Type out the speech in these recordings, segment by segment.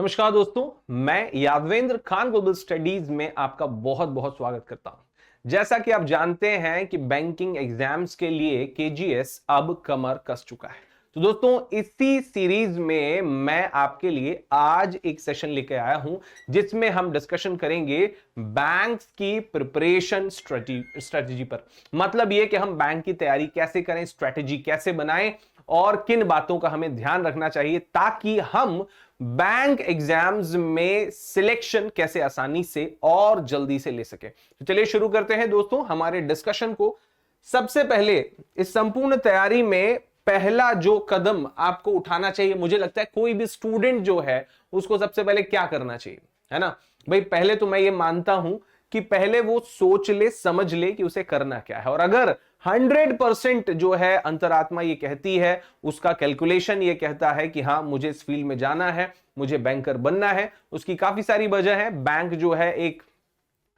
नमस्कार दोस्तों, मैं यादवेंद्र खान ग्लोबल स्टडीज में आपका बहुत बहुत स्वागत करता हूं। जैसा कि आप जानते हैं कि बैंकिंग एग्जाम्स के लिए केजीएस अब कमर कस चुका है। तो दोस्तों, इसी सीरीज में मैं आपके लिए आज एक सेशन लेकर आया हूं जिसमें हम डिस्कशन करेंगे बैंक्स की प्रिपरेशन स्ट्रेटेजी पर। मतलब यह कि हम बैंक की तैयारी कैसे करें, स्ट्रेटेजी कैसे बनाएं और किन बातों का हमें ध्यान रखना चाहिए ताकि हम बैंक एग्जाम्स में सिलेक्शन कैसे आसानी से और जल्दी से ले सके। तो चलिए शुरू करते हैं दोस्तों हमारे डिस्कशन को। सबसे पहले इस संपूर्ण तैयारी में पहला जो कदम आपको उठाना चाहिए, मुझे लगता है कोई भी स्टूडेंट जो है उसको सबसे पहले क्या करना चाहिए, है ना भाई। पहले तो मैं ये मानता हूं कि पहले वो सोच ले, समझ ले कि उसे करना क्या है। और अगर 100% जो है अंतरात्मा ये कहती है, उसका कैलकुलेशन ये कहता है कि हाँ मुझे इस फील्ड में जाना है, मुझे बैंकर बनना है, उसकी काफी सारी वजह है। बैंक जो है एक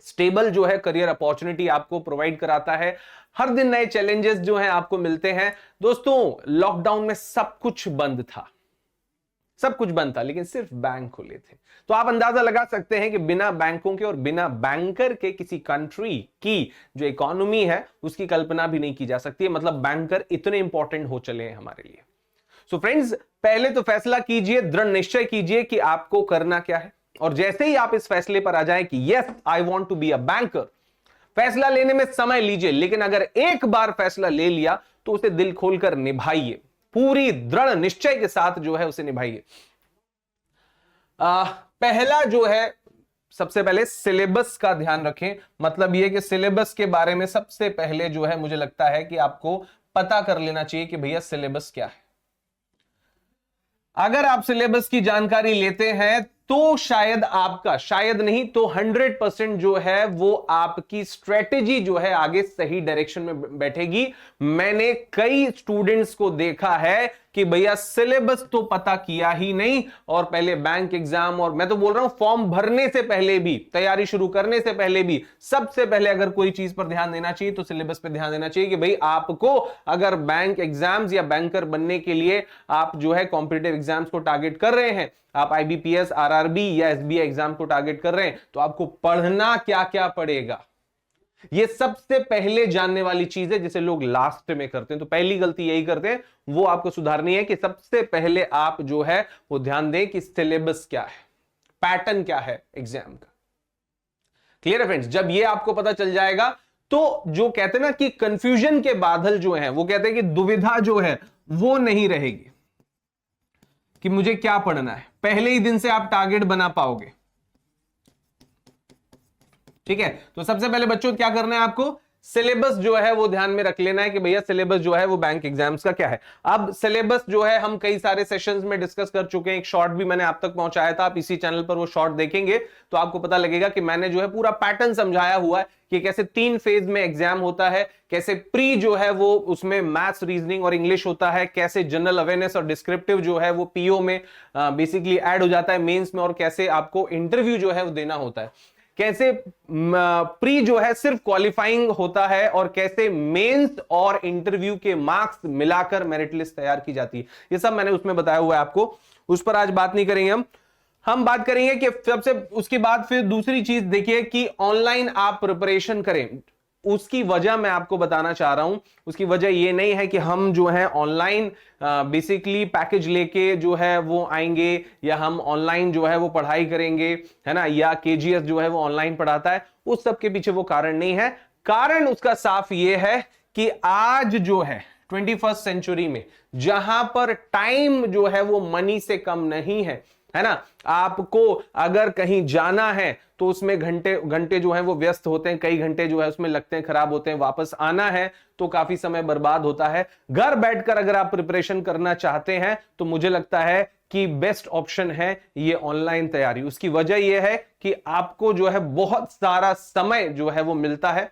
स्टेबल जो है करियर अपॉर्चुनिटी आपको प्रोवाइड कराता है। हर दिन नए चैलेंजेस जो हैं आपको मिलते हैं। दोस्तों, लॉकडाउन में सब कुछ बंद था, सब कुछ बंद था, लेकिन सिर्फ बैंक खुले थे। तो आप अंदाजा लगा सकते हैं कि बिना बैंकों के और बिना बैंकर के किसी कंट्री की जो इकोनॉमी है उसकी कल्पना भी नहीं की जा सकती है। मतलब बैंकर इतने इंपॉर्टेंट हो चले हैं हमारे लिए। सो फ्रेंड्स, पहले तो फैसला कीजिए, दृढ़ निश्चय कीजिए कि आपको करना क्या है। और जैसे ही आप इस फैसले पर आ जाएं कि yes I want to be a banker, फैसला लेने में समय लीजिए, लेकिन अगर एक बार फैसला ले लिया तो उसे दिल खोलकर निभाइए, पूरी दृढ़ निश्चय के साथ जो है उसे निभाइए। पहला जो है, सबसे पहले सिलेबस का ध्यान रखें। मतलब यह कि सिलेबस के बारे में सबसे पहले जो है मुझे लगता है कि आपको पता कर लेना चाहिए कि भैया सिलेबस क्या है। अगर आप सिलेबस की जानकारी लेते हैं तो शायद आपका, शायद नहीं तो 100% जो है वो आपकी स्ट्रेटेजी जो है आगे सही डायरेक्शन में बैठेगी। मैंने कई स्टूडेंट्स को देखा है कि भैया सिलेबस तो पता किया ही नहीं और पहले बैंक एग्जाम, और मैं तो बोल रहा हूं फॉर्म भरने से पहले भी, तैयारी शुरू करने से पहले भी, सबसे पहले अगर कोई चीज पर ध्यान देना चाहिए तो सिलेबस पर ध्यान देना चाहिए कि भाई आपको अगर बैंक एग्जाम्स या बैंकर बनने के लिए आप जो है कॉम्पिटिटिव एग्जाम्स को टारगेट कर रहे हैं, आप आईबीपीएस, आरआरबी या एसबीआई एग्जाम को टारगेट कर रहे हैं, तो आपको पढ़ना क्या क्या पड़ेगा, ये सबसे पहले जानने वाली चीज है जिसे लोग लास्ट में करते हैं। तो पहली गलती यही करते हैं, वो आपको सुधारनी है कि सबसे पहले आप जो है वो ध्यान दें कि सिलेबस क्या है, पैटर्न क्या है एग्जाम का। क्लियर है फ्रेंड्स? जब ये आपको पता चल जाएगा तो जो कहते हैं ना कि कंफ्यूजन के बादल जो है, वो कहते हैं कि दुविधा जो है वो नहीं रहेगी कि मुझे क्या पढ़ना है। पहले ही दिन से आप टारगेट बना पाओगे। ठीक है, तो सबसे पहले बच्चों क्या करना है, आपको सिलेबस जो है वो ध्यान में रख लेना है कि भैया सिलेबस जो है वो बैंक एग्जाम्स का क्या है। अब सिलेबस जो है हम कई सारे सेशंस में डिस्कस कर चुके हैं, एक शॉर्ट भी मैंने आप तक पहुंचाया था, आप इसी चैनल पर वो शॉर्ट देखेंगे तो आपको पता लगेगा कि मैंने जो है पूरा पैटर्न समझाया हुआ है कि कैसे 3 फेज में एग्जाम होता है, कैसे प्री जो है वो उसमें मैथ्स, रीजनिंग और इंग्लिश होता है, कैसे जनरल अवेयरनेस और डिस्क्रिप्टिव जो है वो पीओ में बेसिकली ऐड हो जाता है मेंस में, और कैसे आपको इंटरव्यू जो है वो देना होता है, कैसे प्री जो है सिर्फ क्वालिफाइंग होता है और कैसे मेंस और इंटरव्यू के मार्क्स मिलाकर मेरिट लिस्ट तैयार की जाती है। ये सब मैंने उसमें बताया हुआ है आपको, उस पर आज बात नहीं करेंगे हम बात करेंगे कि सबसे उसके बाद फिर दूसरी चीज देखिए कि ऑनलाइन आप प्रिपरेशन करें। उसकी वजह मैं आपको बताना चाह रहा हूं। उसकी वजह ये नहीं है कि हम जो है ऑनलाइन बेसिकली पैकेज लेके जो है वो आएंगे या हम ऑनलाइन जो है वो पढ़ाई करेंगे, है ना, या केजीएस जो है वो ऑनलाइन पढ़ाता है। उस सब के पीछे वो कारण नहीं है। कारण उसका साफ ये है कि आज जो है 21st सेंचुरी में जहां पर टाइम जो है वो मनी से कम नहीं है ना, आपको अगर कहीं जाना है तो उसमें घंटे घंटे जो है वो व्यस्त होते हैं, कई घंटे जो है उसमें लगते हैं, खराब होते हैं, वापस आना है तो काफी समय बर्बाद होता है। घर बैठकर अगर आप प्रिपरेशन करना चाहते हैं तो मुझे लगता है कि बेस्ट ऑप्शन है ये ऑनलाइन तैयारी। उसकी वजह यह है कि आपको जो है बहुत सारा समय जो है वो मिलता है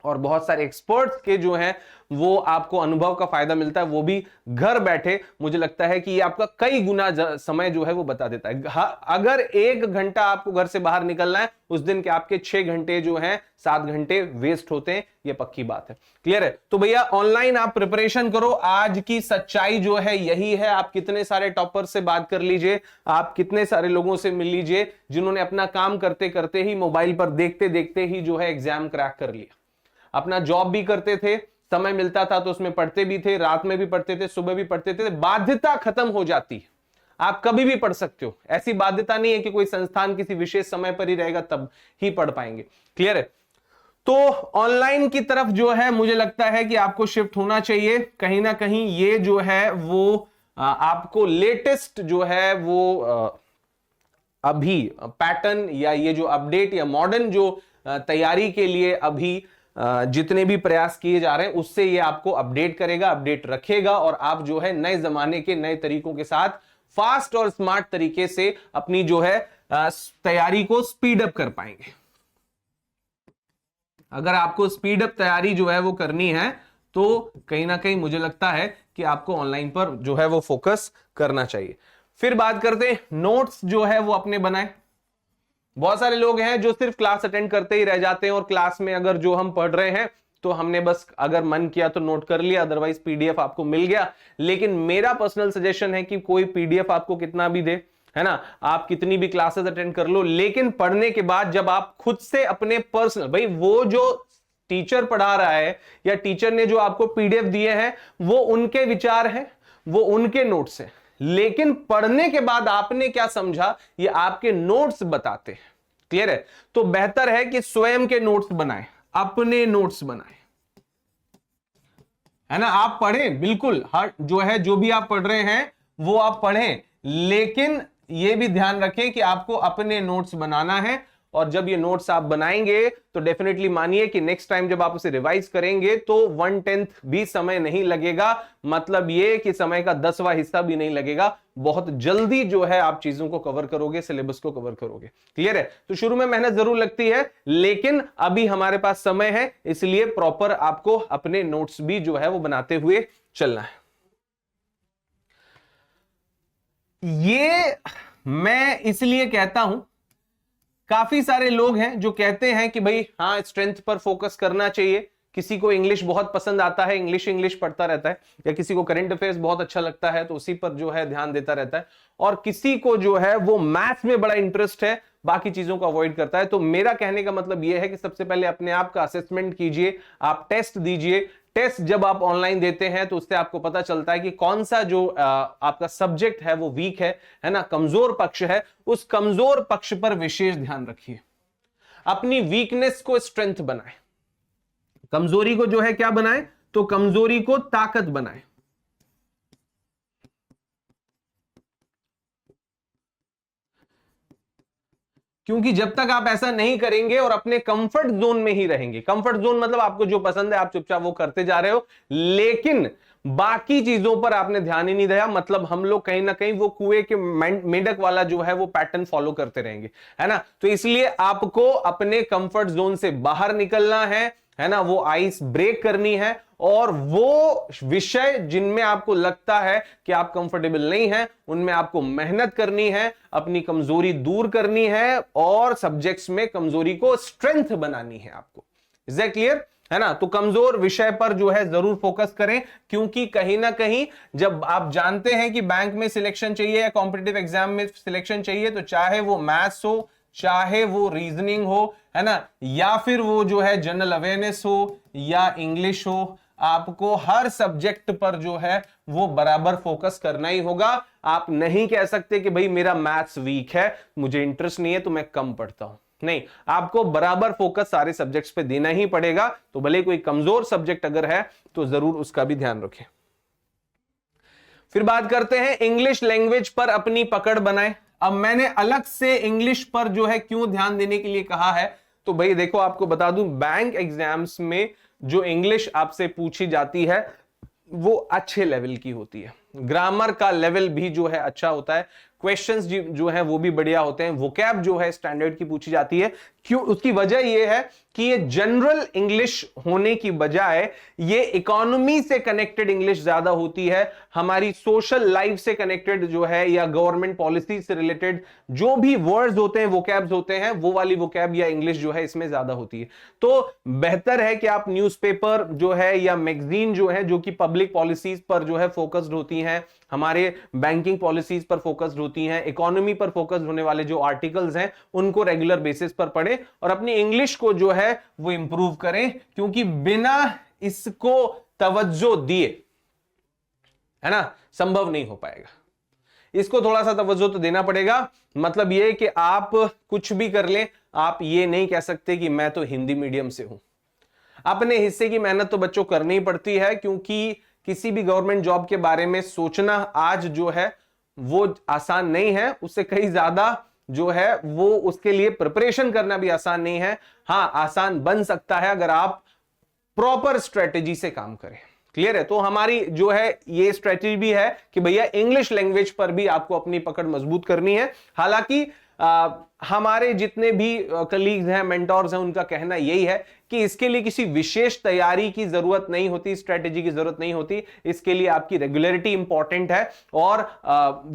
और बहुत सारे एक्सपर्ट्स के जो हैं वो आपको अनुभव का फायदा मिलता है, वो भी घर बैठे। मुझे लगता है कि ये आपका कई गुना समय जो है वो बता देता है। अगर 1 घंटा आपको घर से बाहर निकलना है, उस दिन के आपके 6 घंटे जो हैं 7 घंटे वेस्ट होते हैं, ये पक्की बात है। क्लियर है? तो भैया ऑनलाइन आप प्रिपरेशन करो। आज की सच्चाई जो है यही है। आप कितने सारे टॉपर से बात कर लीजिए, आप कितने सारे लोगों से मिल लीजिए जिन्होंने अपना काम करते करते ही, मोबाइल पर देखते देखते ही जो है एग्जाम क्रैक कर लिया। अपना जॉब भी करते थे, समय मिलता था तो उसमें पढ़ते भी थे, रात में भी पढ़ते थे, सुबह भी पढ़ते थे। बाध्यता खत्म हो जाती है, आप कभी भी पढ़ सकते हो। ऐसी बाध्यता नहीं है कि कोई संस्थान किसी विशेष समय पर ही रहेगा तब ही पढ़ पाएंगे। क्लियर है? तो ऑनलाइन की तरफ जो है मुझे लगता है कि आपको शिफ्ट होना चाहिए। कहीं ना कहीं ये जो है वो आपको लेटेस्ट जो है वो अभी पैटर्न या ये जो अपडेट या मॉडर्न जो तैयारी के लिए अभी जितने भी प्रयास किए जा रहे हैं उससे ये आपको अपडेट करेगा, अपडेट रखेगा, और आप जो है नए जमाने के नए तरीकों के साथ फास्ट और स्मार्ट तरीके से अपनी जो है तैयारी को स्पीड अप कर पाएंगे। अगर आपको स्पीड अप तैयारी जो है वो करनी है तो कहीं ना कहीं मुझे लगता है कि आपको ऑनलाइन पर जो है वो फोकस करना चाहिए। फिर बात करते हैं नोट्स जो है वो अपने बनाए। बहुत सारे लोग हैं जो सिर्फ क्लास अटेंड करते ही रह जाते हैं और क्लास में अगर जो हम पढ़ रहे हैं तो हमने बस अगर मन किया तो नोट कर लिया, अदरवाइज पीडीएफ आपको मिल गया। लेकिन मेरा पर्सनल सजेशन है कि कोई पीडीएफ आपको कितना भी दे, है ना, आप कितनी भी क्लासेस अटेंड कर लो, लेकिन पढ़ने के बाद जब आप खुद से अपने पर्सनल, भाई वो जो टीचर पढ़ा रहा है या टीचर ने जो आपको पीडीएफ दिए हैं वो उनके विचार हैं, वो उनके नोट्स हैं, लेकिन पढ़ने के बाद आपने क्या समझा ये आपके नोट्स बताते हैं। क्लियर है? तो बेहतर है कि स्वयं के नोट्स बनाएं, अपने नोट्स बनाएं, है ना। आप पढ़ें बिल्कुल, हर जो है जो भी आप पढ़ रहे हैं वो आप पढ़ें, लेकिन यह भी ध्यान रखें कि आपको अपने नोट्स बनाना है। और जब ये नोट्स आप बनाएंगे तो डेफिनेटली मानिए कि नेक्स्ट टाइम जब आप उसे रिवाइज करेंगे तो 1/10 भी समय नहीं लगेगा। मतलब ये कि समय का 10वां हिस्सा भी नहीं लगेगा। बहुत जल्दी जो है आप चीजों को कवर करोगे, सिलेबस को कवर करोगे। क्लियर है? तो शुरू में मेहनत जरूर लगती है, लेकिन अभी हमारे पास समय है, इसलिए प्रॉपर आपको अपने नोट्स भी जो है वो बनाते हुए चलना है। ये मैं इसलिए कहता हूं, काफी सारे लोग हैं जो कहते हैं कि भाई हाँ स्ट्रेंथ पर फोकस करना चाहिए। किसी को इंग्लिश बहुत पसंद आता है, इंग्लिश पढ़ता रहता है, या किसी को करंट अफेयर्स बहुत अच्छा लगता है तो उसी पर जो है ध्यान देता रहता है, और किसी को जो है वो मैथ्स में बड़ा इंटरेस्ट है, बाकी चीजों को अवॉइड करता है। तो मेरा कहने का मतलब यह है कि सबसे पहले अपने आप का असेसमेंट कीजिए, आप टेस्ट दीजिए। टेस्ट जब आप ऑनलाइन देते हैं तो उससे आपको पता चलता है कि कौन सा जो आपका सब्जेक्ट है वो वीक है ना, कमजोर पक्ष है। उस कमजोर पक्ष पर विशेष ध्यान रखिए, अपनी वीकनेस को स्ट्रेंथ बनाए, कमजोरी को जो है क्या बनाए, तो कमजोरी को ताकत बनाए। क्योंकि जब तक आप ऐसा नहीं करेंगे और अपने कंफर्ट जोन में ही रहेंगे, कंफर्ट जोन मतलब आपको जो पसंद है आप चुपचाप वो करते जा रहे हो, लेकिन बाकी चीजों पर आपने ध्यान ही नहीं दिया, मतलब हम लोग कहीं ना कहीं वो कुएं के मेंढक वाला जो है वो पैटर्न फॉलो करते रहेंगे, है ना। तो इसलिए आपको अपने कंफर्ट जोन से बाहर निकलना है ना, वो आइस ब्रेक करनी है, और वो विषय जिनमें आपको लगता है कि आप कंफर्टेबल नहीं हैं उनमें आपको मेहनत करनी है, अपनी कमजोरी दूर करनी है, और सब्जेक्ट्स में कमजोरी को स्ट्रेंथ बनानी है आपको। Is that clear? है ना। तो कमजोर विषय पर जो है जरूर फोकस करें, क्योंकि कहीं ना कहीं जब आप जानते हैं कि बैंक में सिलेक्शन चाहिए या कॉम्पिटिटिव एग्जाम में सिलेक्शन चाहिए, तो चाहे वो मैथ्स हो, चाहे वो रीजनिंग हो, है ना, या फिर वो जो है जनरल अवेयरनेस हो या इंग्लिश हो, आपको हर सब्जेक्ट पर जो है वो बराबर फोकस करना ही होगा। आप नहीं कह सकते कि भाई मेरा मैथ्स वीक है, मुझे इंटरेस्ट नहीं है तो मैं कम पढ़ता हूं, नहीं, आपको बराबर फोकस सारे सब्जेक्ट्स पे देना ही पड़ेगा। तो भले कोई कमजोर सब्जेक्ट अगर है तो जरूर उसका भी ध्यान रखें। फिर बात करते हैं इंग्लिश लैंग्वेज पर अपनी पकड़ बनाएं। अब मैंने अलग से इंग्लिश पर जो है क्यों ध्यान देने के लिए कहा है, तो भाई देखो आपको बता दूं, बैंक एग्जाम्स में जो इंग्लिश आपसे पूछी जाती है वो अच्छे लेवल की होती है, ग्रामर का लेवल भी जो है अच्छा होता है, क्वेश्चंस जो है वो भी बढ़िया होते हैं, वोकैब जो है स्टैंडर्ड की पूछी जाती है। क्यों? उसकी वजह ये है कि ये जनरल इंग्लिश होने की बजाय ये इकोनॉमी से कनेक्टेड इंग्लिश ज्यादा होती है, हमारी सोशल लाइफ से कनेक्टेड जो है या गवर्नमेंट पॉलिसी से रिलेटेड जो भी वर्ड्स होते हैं, वोकैब्स होते हैं, वो वाली वोकैब या इंग्लिश जो है इसमें ज्यादा होती है। तो बेहतर है कि आप न्यूज़पेपर जो है या मैगजीन जो है जो कि पब्लिक पॉलिसीज पर जो है फोकस्ड होती हैं, हमारे बैंकिंग पॉलिसीज पर फोकस्ड होती हैं, इकोनॉमी पर फोकस्ड होने वाले जो आर्टिकल्स हैं उनको रेगुलर बेसिस पर पढ़ें और अपनी इंग्लिश को जो है वो इंप्रूव करें, क्योंकि बिना इसको तवज्जो दिए, है ना, संभव नहीं हो पाएगा। इसको थोड़ा सा तवज्जो तो देना पड़ेगा। मतलब ये कि आप कुछ भी कर लें, आप ये नहीं कह सकते कि मैं तो हिंदी मीडियम से हूं। अपने हिस्से की मेहनत तो बच्चों करनी ही पड़ती है, क्योंकि किसी भी गवर्नमेंट जॉब के बारे में सोचना आज जो है वो आसान नहीं है, उससे कहीं ज्यादा जो है वो उसके लिए प्रिपरेशन करना भी आसान नहीं है। हां, आसान बन सकता है अगर आप प्रॉपर स्ट्रेटेजी से काम करें। क्लियर है? तो हमारी जो है ये स्ट्रेटेजी भी है कि भैया इंग्लिश लैंग्वेज पर भी आपको अपनी पकड़ मजबूत करनी है। हालांकि हमारे जितने भी कलीग्स हैं, मेंटोर्स हैं, उनका कहना यही है कि इसके लिए किसी विशेष तैयारी की जरूरत नहीं होती, स्ट्रेटेजी की जरूरत नहीं होती, इसके लिए आपकी रेगुलरिटी इंपॉर्टेंट है। और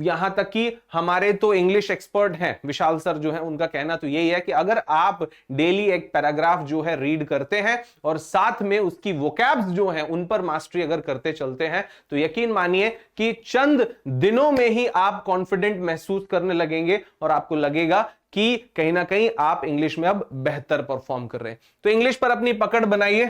यहां तक कि हमारे तो इंग्लिश एक्सपर्ट हैं, विशाल सर जो है, उनका कहना तो यही है कि अगर आप डेली एक पैराग्राफ जो है रीड करते हैं और साथ में उसकी वोकैब्स जो है उन पर मास्टरी अगर करते चलते हैं, तो यकीन मानिए कि चंद दिनों में ही आप कॉन्फिडेंट महसूस करने लगेंगे और आपको लगेगा कि कहीं ना कहीं आप इंग्लिश में अब बेहतर परफॉर्म कर रहे हैं। तो इंग्लिश पर अपनी पकड़ बनाइए।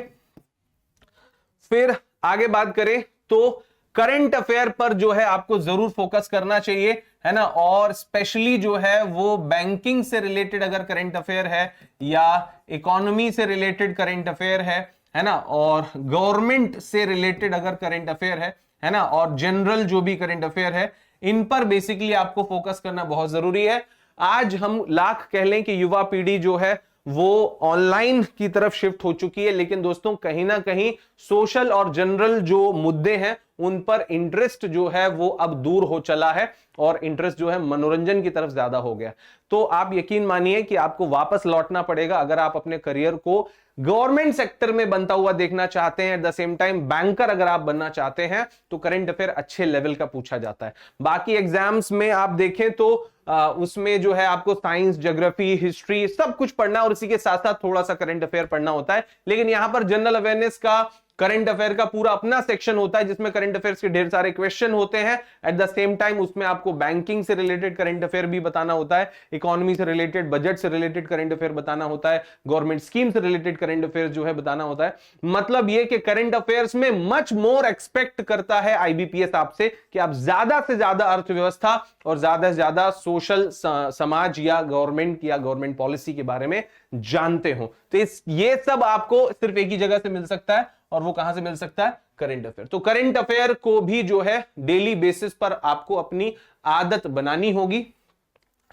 फिर आगे बात करें तो करंट अफेयर पर जो है आपको जरूर फोकस करना चाहिए, है ना, और स्पेशली जो है वो बैंकिंग से रिलेटेड अगर करंट अफेयर है या इकोनॉमी से रिलेटेड करंट अफेयर है ना, और गवर्नमेंट से रिलेटेड अगर करंट अफेयर है ना, और जनरल जो भी करंट अफेयर है, इन पर बेसिकली आपको फोकस करना बहुत जरूरी है। आज हम लाख कह लें कि युवा पीढ़ी जो है वो ऑनलाइन की तरफ शिफ्ट हो चुकी है, लेकिन दोस्तों कहीं ना कहीं सोशल और जनरल जो मुद्दे हैं उन पर इंटरेस्ट जो है वो अब दूर हो चला है और इंटरेस्ट जो है मनोरंजन की तरफ ज्यादा हो गया। तो आप यकीन मानिए कि आपको वापस लौटना पड़ेगा अगर आप अपने करियर को गवर्नमेंट सेक्टर में बनता हुआ देखना चाहते हैं। At the same time banker अगर आप बनना चाहते हैं तो करंट अफेयर अच्छे लेवल का पूछा जाता है। बाकी एग्जाम्स में आप देखें तो उसमें जो है आपको साइंस, ज्योग्राफी, हिस्ट्री सब कुछ पढ़ना और इसी के साथ साथ थोड़ा सा करंट अफेयर पढ़ना होता है। लेकिन यहां पर जनरल अवेयरनेस का, करंट अफेयर का पूरा अपना सेक्शन होता है जिसमें करंट अफेयर्स के ढेर सारे क्वेश्चन होते हैं। एट द सेम टाइम उसमें आपको बैंकिंग से रिलेटेड करंट अफेयर भी बताना होता है, इकोनॉमी से रिलेटेड, बजट से रिलेटेड करंट अफेयर बताना होता है, गवर्नमेंट स्कीम से रिलेटेड करंट अफेयर जो है बताना होता है। मतलब यह कि करंट अफेयर्स में मच मोर एक्सपेक्ट करता है आईबीपीएस आपसे कि आप ज्यादा से ज्यादा अर्थव्यवस्था और ज्यादा से ज्यादा सोशल समाज या गवर्नमेंट पॉलिसी के बारे में जानते हो। तो ये सब आपको सिर्फ एक ही जगह से मिल सकता है, और वो कहां से मिल सकता है? Current affair. तो करंट अफेयर को भी जो है डेली बेसिस पर आपको अपनी आदत बनानी होगी।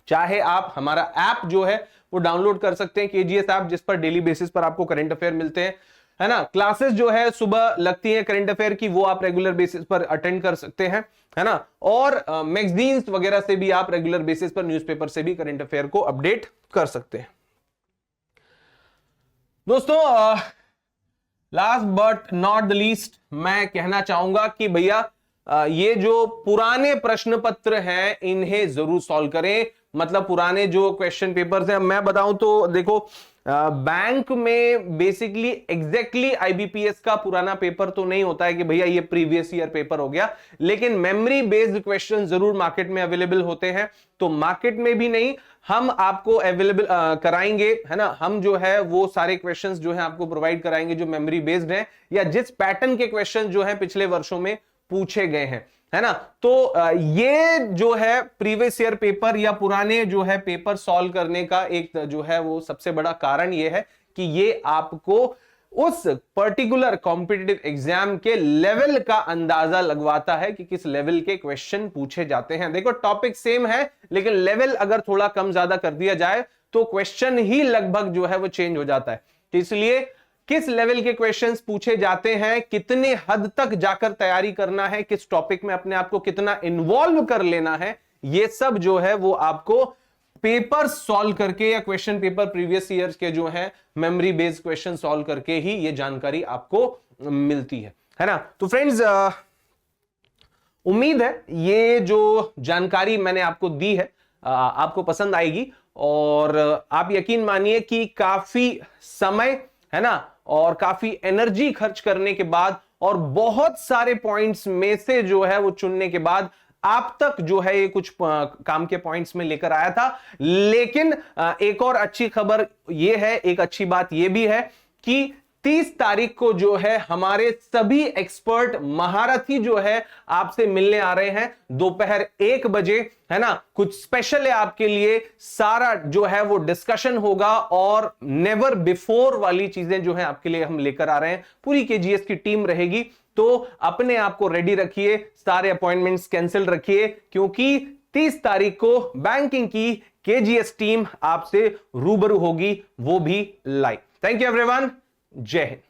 चाहे आप हमारा ऐप जो है वो डाउनलोड कर सकते हैं, केजीएस ऐप, जिस पर डेली बेसिस पर आपको करंट अफेयर मिलते हैं, है ना। क्लासेस जो है सुबह लगती है करंट अफेयर की, वो आप रेगुलर बेसिस पर अटेंड कर सकते हैं, है ना। और मैगजीन्स वगैरह से भी आप रेगुलर बेसिस पर, न्यूज़पेपर से भी करंट अफेयर को अपडेट कर सकते हैं। दोस्तों last but not the least मैं कहना चाहूंगा कि भैया ये जो पुराने प्रश्न पत्र हैं इन्हें जरूर सॉल्व करें। मतलब पुराने जो क्वेश्चन पेपर्स हैं, मैं बताऊं तो देखो बैंक में बेसिकली एग्जैक्टली आईबीपीएस का पुराना पेपर तो नहीं होता है कि भैया ये प्रीवियस ईयर पेपर हो गया, लेकिन मेमोरी बेस्ड क्वेश्चन जरूर मार्केट में अवेलेबल होते हैं। तो मार्केट में भी नहीं, हम आपको अवेलेबल कराएंगे, है ना। हम जो है वो सारे क्वेश्चंस जो है आपको प्रोवाइड कराएंगे जो मेमोरी बेस्ड हैं या जिस पैटर्न के क्वेश्चन जो है पिछले वर्षों में पूछे गए हैं, है ना। तो ये जो है प्रीवियस ईयर पेपर या पुराने जो है पेपर सॉल्व करने का एक जो है वो सबसे बड़ा कारण ये है कि ये आपको उस पर्टिकुलर कॉम्पिटिटिव एग्जाम के लेवल का अंदाजा लगवाता है कि किस लेवल के क्वेश्चन पूछे जाते हैं। देखो टॉपिक सेम है, लेकिन लेवल अगर थोड़ा कम ज्यादा कर दिया जाए तो क्वेश्चन ही लगभग जो है वो चेंज हो जाता है। तो इसलिए किस लेवल के क्वेश्चंस पूछे जाते हैं, कितने हद तक जाकर तैयारी करना है, किस टॉपिक में अपने आप को कितना इन्वॉल्व कर लेना है, ये सब जो है वो आपको पेपर सॉल्व करके या क्वेश्चन पेपर प्रीवियस ईयर्स के जो है मेमोरी बेस्ड क्वेश्चन सॉल्व करके ही ये जानकारी आपको मिलती है ना। तो फ्रेंड्स, उम्मीद है ये जो जानकारी मैंने आपको दी है आपको पसंद आएगी, और आप यकीन मानिए कि काफी समय है ना और काफी एनर्जी खर्च करने के बाद और बहुत सारे पॉइंट्स में से जो है वो चुनने के बाद आप तक जो है ये कुछ काम के पॉइंट्स में लेकर आया था। लेकिन एक और अच्छी खबर ये है, एक अच्छी बात ये भी है कि 30 तारीख को जो है हमारे सभी एक्सपर्ट महारथी जो है आपसे मिलने आ रहे हैं दोपहर 1 बजे, है ना। कुछ स्पेशल है आपके लिए, सारा जो है वो डिस्कशन होगा और नेवर बिफोर वाली चीजें जो है आपके लिए हम लेकर आ रहे हैं। पूरी केजीएस की टीम रहेगी, तो अपने आप को रेडी रखिए, सारे अपॉइंटमेंट्स कैंसिल रखिए, क्योंकि 30 तारीख को बैंकिंग की केजीएस टीम आपसे रूबरू होगी, वो भी लाइव। थैंक यू एवरीवन, जय हिंद।